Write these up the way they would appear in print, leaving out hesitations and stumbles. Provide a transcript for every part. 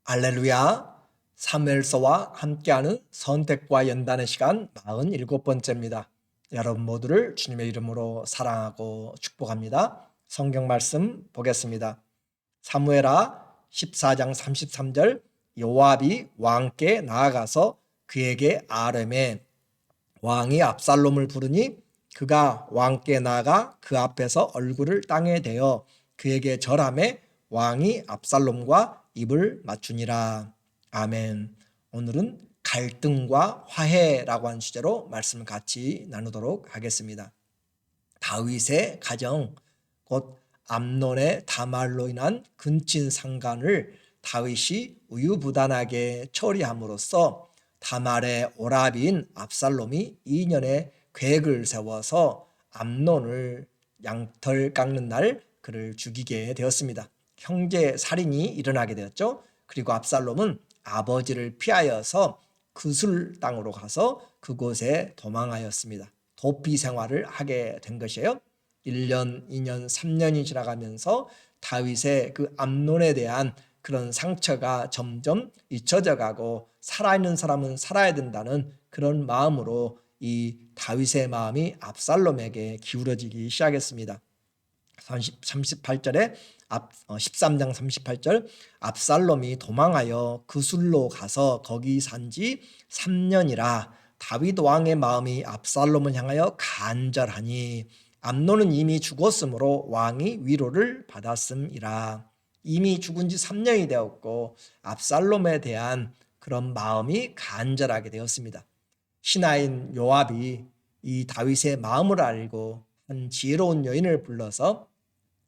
할렐루야. 사무엘서와 함께하는 선택과 연단의 시간 47번째입니다. 여러분 모두를 주님의 이름으로 사랑하고 축복합니다. 성경 말씀 보겠습니다. 사무엘하 14장 33절 요압이 왕께 나아가서 그에게 아뢰매 왕이 압살롬을 부르니 그가 왕께 나아가 그 앞에서 얼굴을 땅에 대어 그에게 절하매 왕이 압살롬과 입을 맞추니라. 아멘. 오늘은 갈등과 화해라고 하는 주제로 말씀을 같이 나누도록 하겠습니다. 다윗의 가정, 곧 암논의 다말로 인한 근친 상간을 다윗이 우유부단하게 처리함으로써 다말의 오라비인 압살롬이 2년의 계획을 세워서 암논을 양털 깎는 날 그를 죽이게 되었습니다. 형제 살인이 일어나게 되었죠. 그리고 압살롬은 아버지를 피하여서 그술 땅으로 가서 그곳에 도망하였습니다. 도피 생활을 하게 된 것이에요. 1년, 2년, 3년이 지나가면서 다윗의 그 암논에 대한 그런 상처가 점점 잊혀져 가고 살아있는 사람은 살아야 된다는 그런 마음으로 이 다윗의 마음이 압살롬에게 기울어지기 시작했습니다. 38절에 13장 38절 압살롬이 도망하여 그술로 가서 거기 산지 3년이라 다윗 왕의 마음이 압살롬을 향하여 간절하니 암논은 이미 죽었으므로 왕이 위로를 받았음이라. 이미 죽은 지 3년이 되었고 압살롬에 대한 그런 마음이 간절하게 되었습니다. 신하인 요압이 이 다윗의 마음을 알고 한 지혜로운 여인을 불러서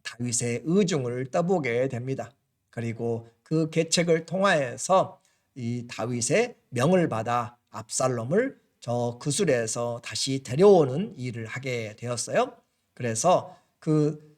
다윗의 의중을 떠보게 됩니다. 그리고 그 계책을 통하여서 이 다윗의 명을 받아 압살롬을 저 그술에서 다시 데려오는 일을 하게 되었어요. 그래서 그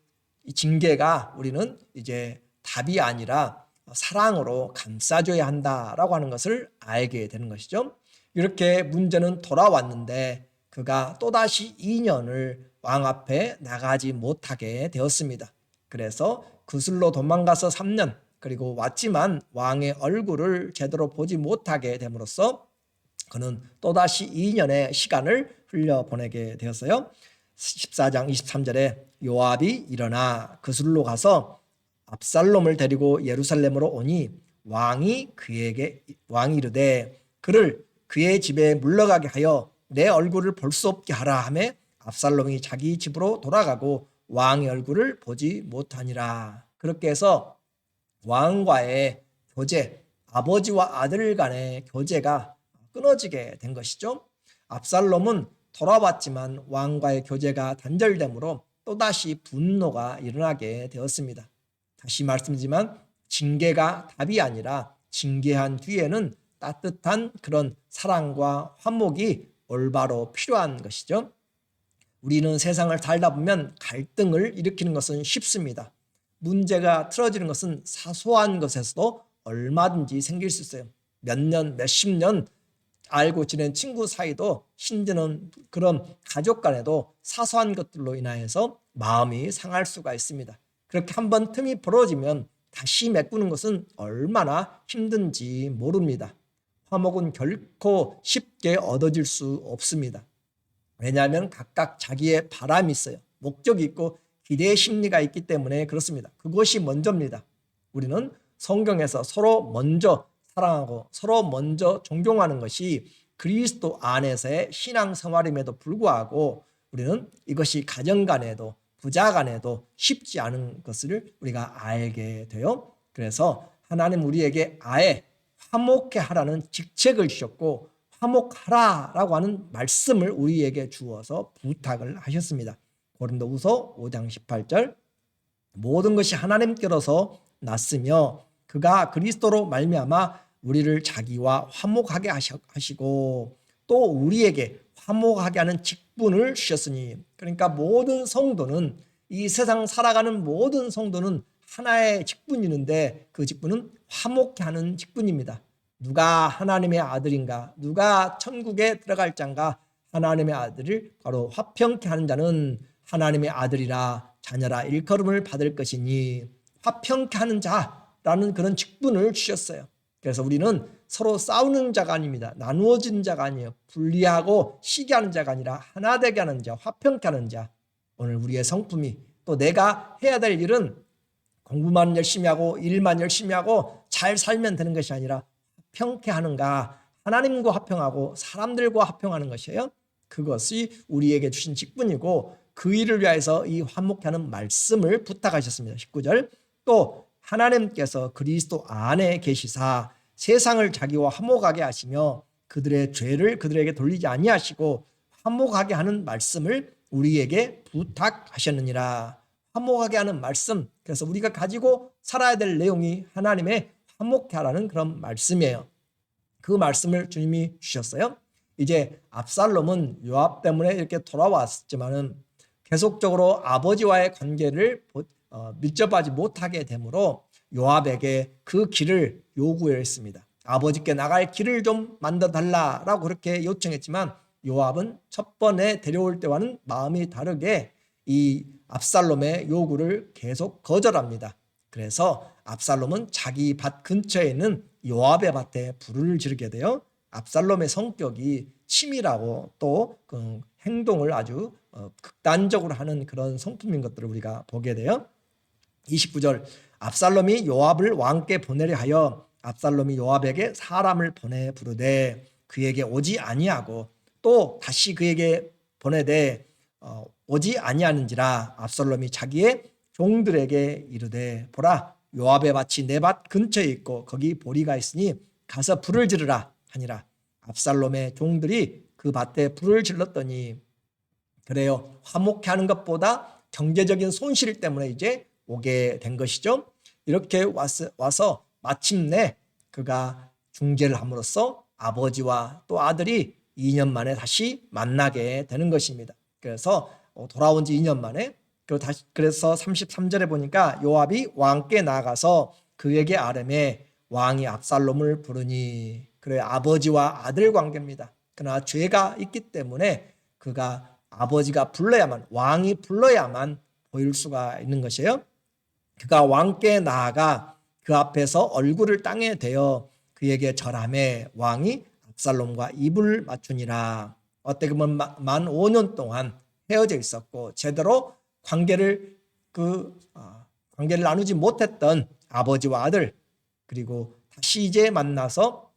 징계가 우리는 이제 답이 아니라 사랑으로 감싸줘야 한다라고 하는 것을 알게 되는 것이죠. 이렇게 문제는 돌아왔는데 그가 또다시 2년을 왕 앞에 나가지 못하게 되었습니다. 그래서 그술로 도망가서 3년 그리고 왔지만 왕의 얼굴을 제대로 보지 못하게 됨으로써 그는 또다시 2년의 시간을 흘려보내게 되었어요. 14장 23절에 요압이 일어나 그술로 가서 압살롬을 데리고 예루살렘으로 오니 왕이 이르되 그를 그의 집에 물러가게 하여 내 얼굴을 볼 수 없게 하라 하며 압살롬이 자기 집으로 돌아가고 왕의 얼굴을 보지 못하니라. 그렇게 해서 왕과의 교제, 아버지와 아들 간의 교제가 끊어지게 된 것이죠. 압살롬은 돌아왔지만 왕과의 교제가 단절되므로 또다시 분노가 일어나게 되었습니다. 다시 말씀드리지만 징계가 답이 아니라 징계한 뒤에는 따뜻한 그런 사랑과 화목이 올바로 필요한 것이죠. 우리는 세상을 살다 보면 갈등을 일으키는 것은 쉽습니다. 문제가 틀어지는 것은 사소한 것에서도 얼마든지 생길 수 있어요. 몇 년, 몇십 년 알고 지낸 친구 사이도 힘드는 그런 가족 간에도 사소한 것들로 인하여서 마음이 상할 수가 있습니다. 그렇게 한번 틈이 벌어지면 다시 메꾸는 것은 얼마나 힘든지 모릅니다. 화목은 결코 쉽게 얻어질 수 없습니다. 왜냐하면 각각 자기의 바람이 있어요. 목적이 있고 기대의 심리가 있기 때문에 그렇습니다. 그것이 먼저입니다. 우리는 성경에서 서로 먼저 사랑하고 서로 먼저 존경하는 것이 그리스도 안에서의 신앙생활임에도 불구하고 우리는 이것이 가정 간에도 부자 간에도 쉽지 않은 것을 우리가 알게 돼요. 그래서 하나님 우리에게 아예 화목해 하라는 직책을 주셨고 화목하라라고 하는 말씀을 우리에게 주어서 부탁을 하셨습니다. 고린도후서 5장 18절 모든 것이 하나님께로서 났으며 그가 그리스도로 말미암아 우리를 자기와 화목하게 하시고 또 우리에게 화목하게 하는 직분을 주셨으니 그러니까 모든 성도는 이 세상 살아가는 모든 성도는 하나의 직분이 있는데 그 직분은 화목케 하는 직분입니다. 누가 하나님의 아들인가? 누가 천국에 들어갈 자인가? 하나님의 아들을 바로 화평케 하는 자는 하나님의 아들이라 자녀라 일컬음을 받을 것이니 화평케 하는 자라는 그런 직분을 주셨어요. 그래서 우리는 서로 싸우는 자가 아닙니다. 나누어지는 자가 아니에요. 분리하고 시기하는 자가 아니라 하나 되게 하는 자, 화평케 하는 자. 오늘 우리의 성품이, 또 내가 해야 될 일은 공부만 열심히 하고 일만 열심히 하고 잘 살면 되는 것이 아니라 화평케 하는가, 하나님과 화평하고 사람들과 화평하는 것이에요. 그것이 우리에게 주신 직분이고 그 일을 위해서 이 화목케 하는 말씀을 부탁하셨습니다. 19절, 또 하나님께서 그리스도 안에 계시사 세상을 자기와 화목하게 하시며 그들의 죄를 그들에게 돌리지 아니하시고 화목하게 하는 말씀을 우리에게 부탁하셨느니라. 화목하게 하는 말씀, 그래서 우리가 가지고 살아야 될 내용이 하나님의 화목케 하라는 그런 말씀이에요. 그 말씀을 주님이 주셨어요. 이제 압살롬은 요압 때문에 이렇게 돌아왔지만은 계속적으로 아버지와의 관계를 밀접하지 못하게 되므로 요압에게 그 길을 요구했습니다. 아버지께 나갈 길을 좀 만들어 달라라고 그렇게 요청했지만 요압은 첫 번에 데려올 때와는 마음이 다르게 이 압살롬의 요구를 계속 거절합니다. 그래서 압살롬은 자기 밭 근처에 있는 요압의 밭에 불을 지르게 돼요. 압살롬의 성격이 치밀하고 또 그 행동을 아주 극단적으로 하는 그런 성품인 것들을 우리가 보게 돼요. 29절, 압살롬이 요압을 왕께 보내려 하여 압살롬이 요압에게 사람을 보내 부르되 그에게 오지 아니하고 또 다시 그에게 보내되 오지 아니하는지라 압살롬이 자기의 종들에게 이르되 보라, 요압의 밭이 내 밭 근처에 있고 거기 보리가 있으니 가서 불을 지르라 하니라. 압살롬의 종들이 그 밭에 불을 질렀더니, 그래요, 화목케 하는 것보다 경제적인 손실 때문에 이제 오게 된 것이죠. 이렇게 와서 마침내 그가 중재를 함으로써 아버지와 또 아들이 2년 만에 다시 만나게 되는 것입니다. 그래서 돌아온 지 2년 만에, 그래서 33절에 보니까 요압이 왕께 나가서 그에게 아뢰매 왕이 압살롬을 부르니, 그래, 아버지와 아들 관계입니다. 그러나 죄가 있기 때문에 그가 아버지가 불러야만, 왕이 불러야만 보일 수가 있는 것이에요. 그가 왕께 나아가 그 앞에서 얼굴을 땅에 대어 그에게 절하매 왕이 압살롬과 입을 맞추니라. 어떻게 보면 만 5년 동안 헤어져 있었고 제대로 관계를 나누지 못했던 아버지와 아들, 그리고 다시 이제 만나서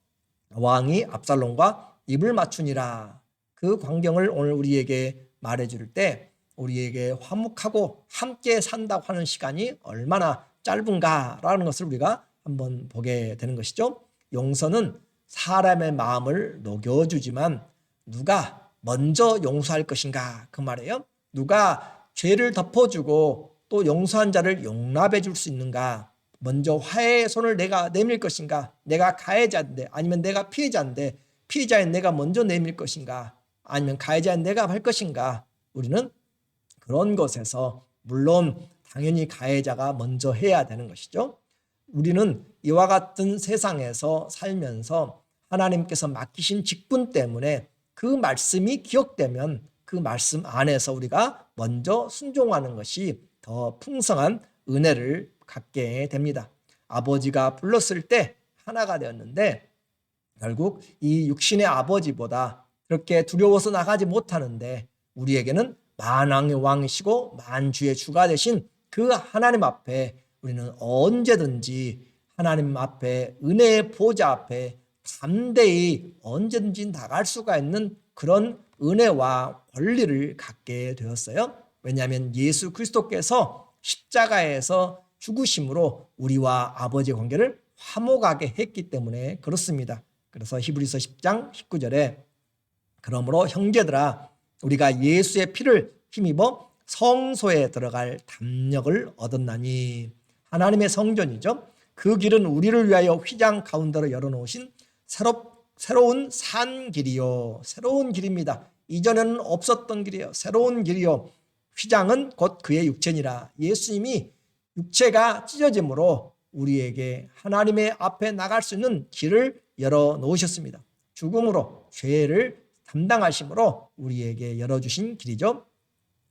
왕이 압살롬과 입을 맞추니라. 그 광경을 오늘 우리에게 말해줄 때 우리에게 화목하고 함께 산다고 하는 시간이 얼마나 짧은가라는 것을 우리가 한번 보게 되는 것이죠. 용서는 사람의 마음을 녹여주지만 누가 먼저 용서할 것인가, 그 말이에요. 누가 죄를 덮어주고 또 용서한 자를 용납해 줄 수 있는가, 먼저 화해의 손을 내가 내밀 것인가, 내가 가해자인데 아니면 내가 피해자인데 피해자인 내가 먼저 내밀 것인가, 아니면 가해자인 내가 할 것인가. 우리는 그런 것에서 물론 당연히 가해자가 먼저 해야 되는 것이죠. 우리는 이와 같은 세상에서 살면서 하나님께서 맡기신 직분 때문에 그 말씀이 기억되면 그 말씀 안에서 우리가 먼저 순종하는 것이 더 풍성한 은혜를 갖게 됩니다. 아버지가 불렀을 때 하나가 되었는데 결국 이 육신의 아버지보다 그렇게 두려워서 나가지 못하는데 우리에게는 만왕의 왕이시고 만주의 주가 되신 그 하나님 앞에 우리는 언제든지 하나님 앞에 은혜의 보좌 앞에 담대히 언제든지 나갈 수가 있는 그런 은혜와 권리를 갖게 되었어요. 왜냐하면 예수 그리스도께서 십자가에서 죽으심으로 우리와 아버지의 관계를 화목하게 했기 때문에 그렇습니다. 그래서 히브리서 10장 19절에 그러므로 형제들아 우리가 예수의 피를 힘입어 성소에 들어갈 담력을 얻었나니, 하나님의 성전이죠. 그 길은 우리를 위하여 휘장 가운데로 열어놓으신 새로운 산 길이요, 새로운 길입니다. 이전에는 없었던 길이요, 새로운 길이요. 휘장은 곧 그의 육체니라. 예수님이 육체가 찢어짐으로 우리에게 하나님의 앞에 나갈 수 있는 길을 열어놓으셨습니다. 죽음으로 죄를 담당하심으로 우리에게 열어주신 길이죠.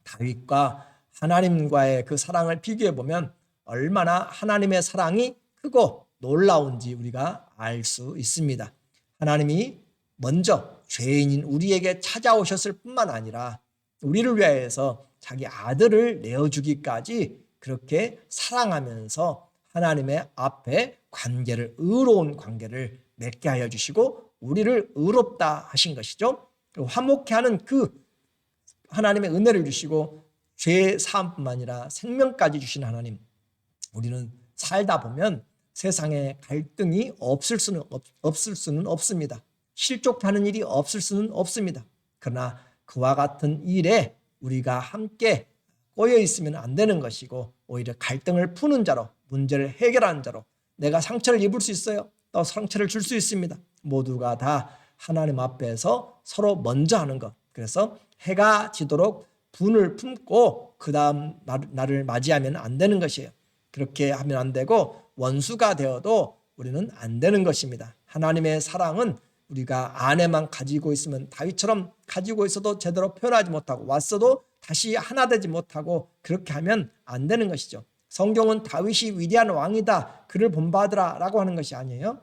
다윗과 하나님과의 그 사랑을 비교해 보면 얼마나 하나님의 사랑이 크고 놀라운지 우리가 알 수 있습니다. 하나님이 먼저 죄인인 우리에게 찾아오셨을 뿐만 아니라 우리를 위하여서 자기 아들을 내어주기까지 그렇게 사랑하면서 하나님의 앞에 관계를, 의로운 관계를 맺게 하여 주시고 우리를 의롭다 하신 것이죠. 화목케 하는 그 하나님의 은혜를 주시고 죄 사함뿐만 아니라 생명까지 주신 하나님, 우리는 살다 보면 세상에 갈등이 없을 수는 없습니다. 실족해 하는 일이 없을 수는 없습니다. 그러나 그와 같은 일에 우리가 함께 꼬여 있으면 안 되는 것이고 오히려 갈등을 푸는 자로, 문제를 해결하는 자로, 내가 상처를 입을 수 있어요. 또 상처를 줄 수 있습니다. 모두가 다 하나님 앞에서 서로 먼저 하는 것. 그래서 해가 지도록 분을 품고 그 다음 날을 맞이하면 안 되는 것이에요. 그렇게 하면 안 되고 원수가 되어도 우리는 안 되는 것입니다. 하나님의 사랑은 우리가 안에만 가지고 있으면 다윗처럼 가지고 있어도 제대로 표현하지 못하고 왔어도 다시 하나 되지 못하고 그렇게 하면 안 되는 것이죠. 성경은 다윗이 위대한 왕이다, 그를 본받으라 라고 하는 것이 아니에요.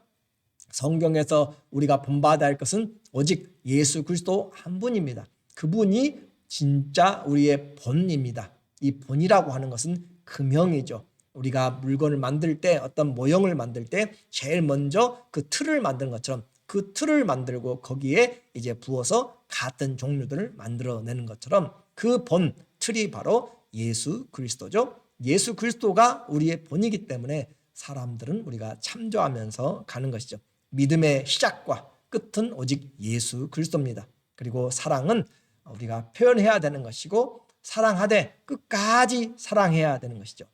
성경에서 우리가 본받아야 할 것은 오직 예수 그리스도 한 분입니다. 그분이 진짜 우리의 본입니다. 이 본이라고 하는 것은 금형이죠. 우리가 물건을 만들 때, 어떤 모형을 만들 때 제일 먼저 그 틀을 만드는 것처럼 그 틀을 만들고 거기에 이제 부어서 같은 종류들을 만들어내는 것처럼 그 본 틀이 바로 예수 그리스도죠. 예수 그리스도가 우리의 본이기 때문에 사람들은 우리가 참조하면서 가는 것이죠. 믿음의 시작과 끝은 오직 예수 그리스도입니다. 그리고 사랑은 우리가 표현해야 되는 것이고 사랑하되 끝까지 사랑해야 되는 것이죠.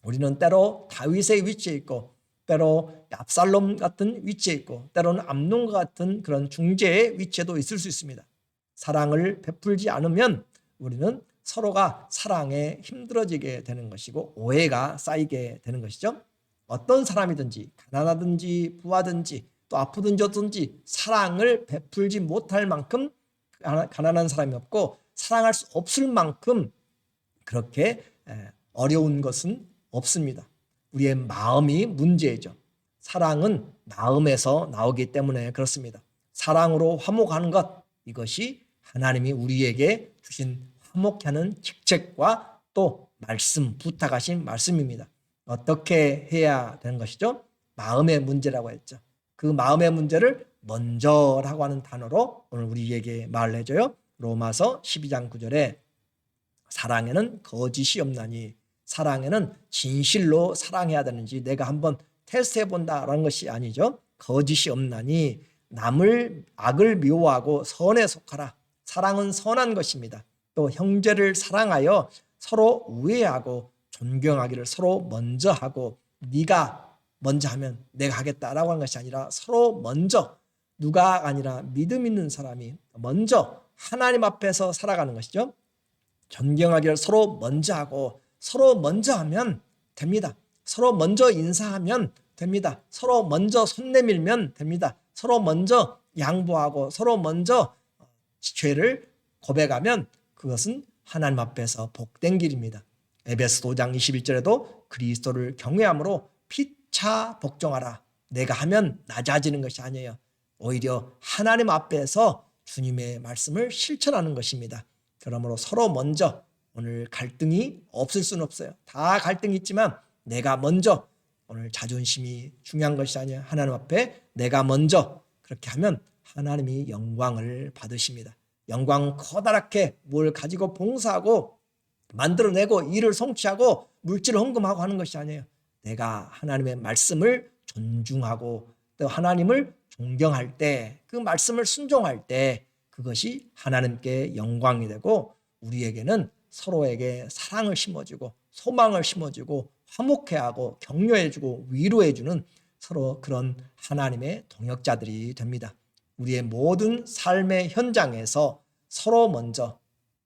우리는 때로 다윗의 위치에 있고 때로 압살롬 같은 위치에 있고 때로는 암논과 같은 그런 중재의 위치에도 있을 수 있습니다. 사랑을 베풀지 않으면 우리는 서로가 사랑에 힘들어지게 되는 것이고 오해가 쌓이게 되는 것이죠. 어떤 사람이든지 가난하든지 부하든지 또 아프든지 어떤지 사랑을 베풀지 못할 만큼 가난한 사람이 없고 사랑할 수 없을 만큼 그렇게 어려운 것은 없습니다. 우리의 마음이 문제죠. 사랑은 마음에서 나오기 때문에 그렇습니다. 사랑으로 화목하는 것, 이것이 하나님이 우리에게 주신 화목케 하는 직책과 또 말씀, 부탁하신 말씀입니다. 어떻게 해야 되는 것이죠? 마음의 문제라고 했죠. 그 마음의 문제를 먼저라고 하는 단어로 오늘 우리에게 말을 해줘요. 로마서 12장 9절에 사랑에는 거짓이 없나니, 사랑에는 진실로 사랑해야 되는지 내가 한번 테스트해 본다라는 것이 아니죠. 거짓이 없나니 남을 악을 미워하고 선에 속하라. 사랑은 선한 것입니다. 또 형제를 사랑하여 서로 우애하고 존경하기를 서로 먼저 하고, 네가 먼저 하면 내가 하겠다라고 하는 것이 아니라 서로 먼저, 누가 아니라 믿음 있는 사람이 먼저 하나님 앞에서 살아가는 것이죠. 존경하기를 서로 먼저 하고 서로 먼저 하면 됩니다. 서로 먼저 인사하면 됩니다. 서로 먼저 손 내밀면 됩니다. 서로 먼저 양보하고 서로 먼저 죄를 고백하면 그것은 하나님 앞에서 복된 길입니다. 에베소 5장 21절에도 그리스도를 경외함으로 피차 복종하라. 내가 하면 낮아지는 것이 아니에요. 오히려 하나님 앞에서 주님의 말씀을 실천하는 것입니다. 그러므로 서로 먼저, 오늘 갈등이 없을 수는 없어요. 다 갈등이 있지만 내가 먼저, 오늘 자존심이 중요한 것이 아니에요. 하나님 앞에 내가 먼저 그렇게 하면 하나님이 영광을 받으십니다. 영광 커다랗게 뭘 가지고 봉사하고 만들어내고 일을 성취하고 물질을 헌금하고 하는 것이 아니에요. 내가 하나님의 말씀을 존중하고 또 하나님을 존경할 때, 그 말씀을 순종할 때 그것이 하나님께 영광이 되고 우리에게는 서로에게 사랑을 심어주고 소망을 심어주고 화목해하고 격려해주고 위로해주는 서로 그런 하나님의 동역자들이 됩니다. 우리의 모든 삶의 현장에서 서로 먼저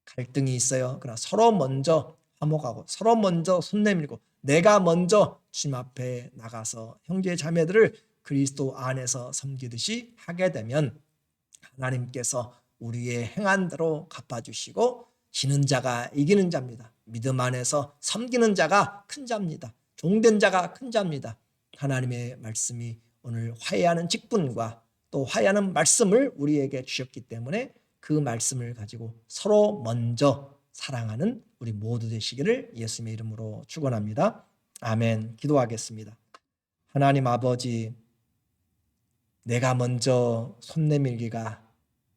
갈등이 있어요. 그러나 서로 먼저 화목하고 서로 먼저 손 내밀고 내가 먼저 주님 앞에 나가서 형제 자매들을 그리스도 안에서 섬기듯이 하게 되면 하나님께서 우리의 행한 대로 갚아주시고 지는 자가 이기는 자입니다. 믿음 안에서 섬기는 자가 큰 자입니다. 종된 자가 큰 자입니다. 하나님의 말씀이 오늘 화해하는 직분과 또 화해하는 말씀을 우리에게 주셨기 때문에 그 말씀을 가지고 서로 먼저 사랑하는 우리 모두 되시기를 예수님의 이름으로 축원합니다. 아멘. 기도하겠습니다. 하나님 아버지, 내가 먼저 손 내밀기가,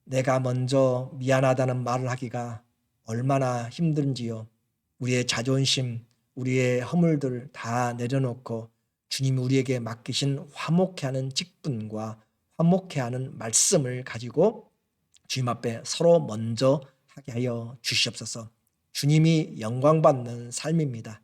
내가 먼저 미안하다는 말을 하기가 얼마나 힘든지요. 우리의 자존심, 우리의 허물들 다 내려놓고 주님이 우리에게 맡기신 화목해 하는 직분과 화목해 하는 말씀을 가지고 주님 앞에 서로 먼저 하게 하여 주시옵소서. 주님이 영광받는 삶입니다.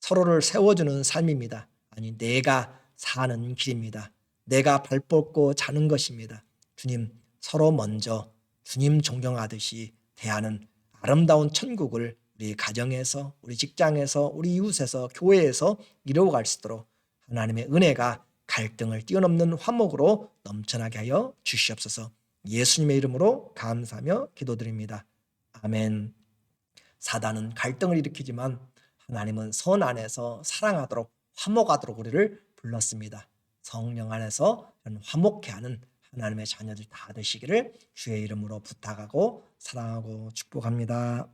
서로를 세워주는 삶입니다. 아니, 내가 사는 길입니다. 내가 발 뻗고 자는 것입니다. 주님, 서로 먼저 주님 존경하듯이 대하는 아름다운 천국을 우리 가정에서, 우리 직장에서, 우리 이웃에서, 교회에서 이루어갈 수 있도록 하나님의 은혜가 갈등을 뛰어넘는 화목으로 넘쳐나게 하여 주시옵소서. 예수님의 이름으로 감사하며 기도드립니다. 아멘. 사단은 갈등을 일으키지만 하나님은 선 안에서 사랑하도록 화목하도록 우리를 불렀습니다. 성령 안에서 화목해하는 하나님의 자녀들 다 되시기를 주의 이름으로 부탁하고 사랑하고 축복합니다.